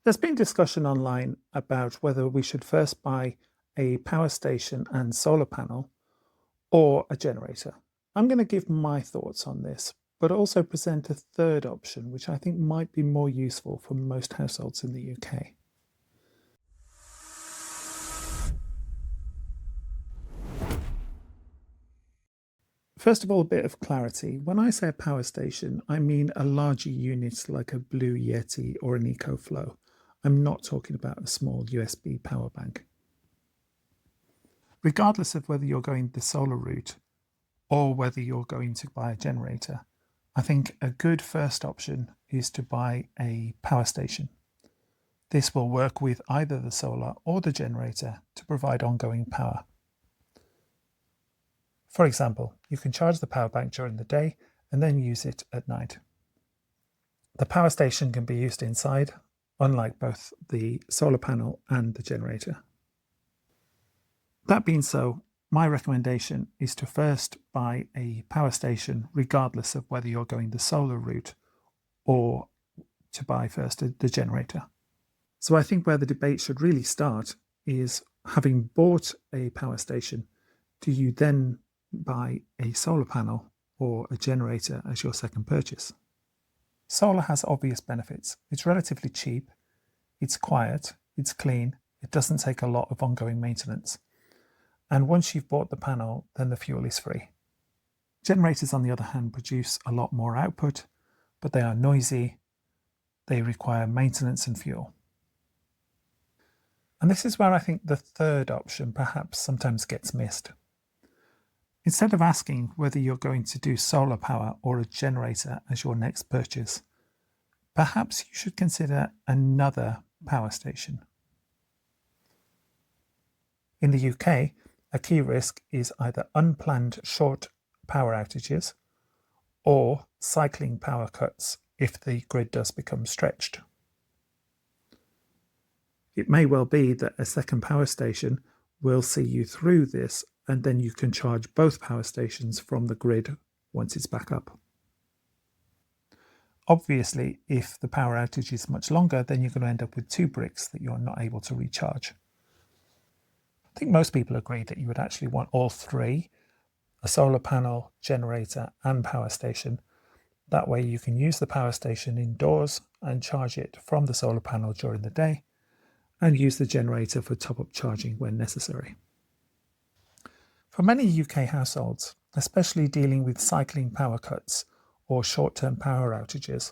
There's been discussion online about whether we should first buy a power station and solar panel or a generator. I'm going to give my thoughts on this, but also present a third option, which I think might be more useful for most households in the UK. First of all, a bit of clarity. When I say a power station, I mean a larger unit like a Blue Yeti or an EcoFlow. I'm not talking about a small USB power bank. Regardless of whether you're going the solar route or whether you're going to buy a generator, I think a good first option is to buy a power station. This will work with either the solar or the generator to provide ongoing power. For example, you can charge the power bank during the day and then use it at night. The power station can be used inside, unlike both the solar panel and the generator. That being so, my recommendation is to first buy a power station regardless of whether you're going the solar route or to buy first the generator. So I think where the debate should really start is, having bought a power station, do you then buy a solar panel or a generator as your second purchase? Solar has obvious benefits. It's relatively cheap, it's quiet, it's clean, it doesn't take a lot of ongoing maintenance. And once you've bought the panel, then the fuel is free. Generators, on the other hand, produce a lot more output, but they are noisy, they require maintenance and fuel. And this is where I think the third option perhaps sometimes gets missed. Instead of asking whether you're going to do solar power or a generator as your next purchase, perhaps you should consider another power station. In the UK, a key risk is either unplanned short power outages or cycling power cuts if the grid does become stretched. It may well be that a second power station will see you through this, and then you can charge both power stations from the grid once it's back up. Obviously, if the power outage is much longer, then you're going to end up with two bricks that you're not able to recharge. I think most people agree that you would actually want all three: a solar panel, generator and power station. That way you can use the power station indoors and charge it from the solar panel during the day, and use the generator for top-up charging when necessary. For many UK households, especially dealing with cycling power cuts or short-term power outages,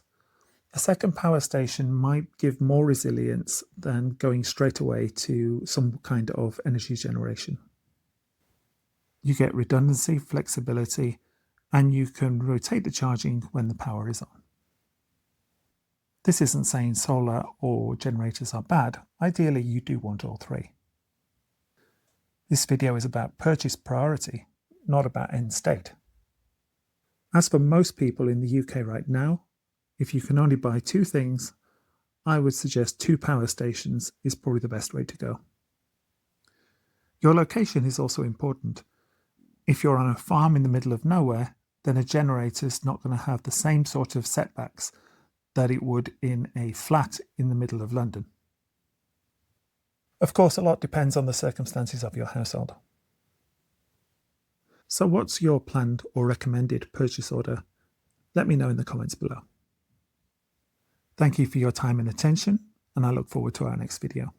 a second power station might give more resilience than going straight away to some kind of energy generation. You get redundancy, flexibility, and you can rotate the charging when the power is on. This isn't saying solar or generators are bad. Ideally, you do want all three. This video is about purchase priority, not about end state. As for most people in the UK right now, if you can only buy two things, I would suggest two power stations is probably the best way to go. Your location is also important. If you're on a farm in the middle of nowhere, then a generator is not going to have the same sort of setbacks that it would in a flat in the middle of London. Of course, a lot depends on the circumstances of your household. So what's your planned or recommended purchase order? Let me know in the comments below. Thank you for your time and attention, and I look forward to our next video.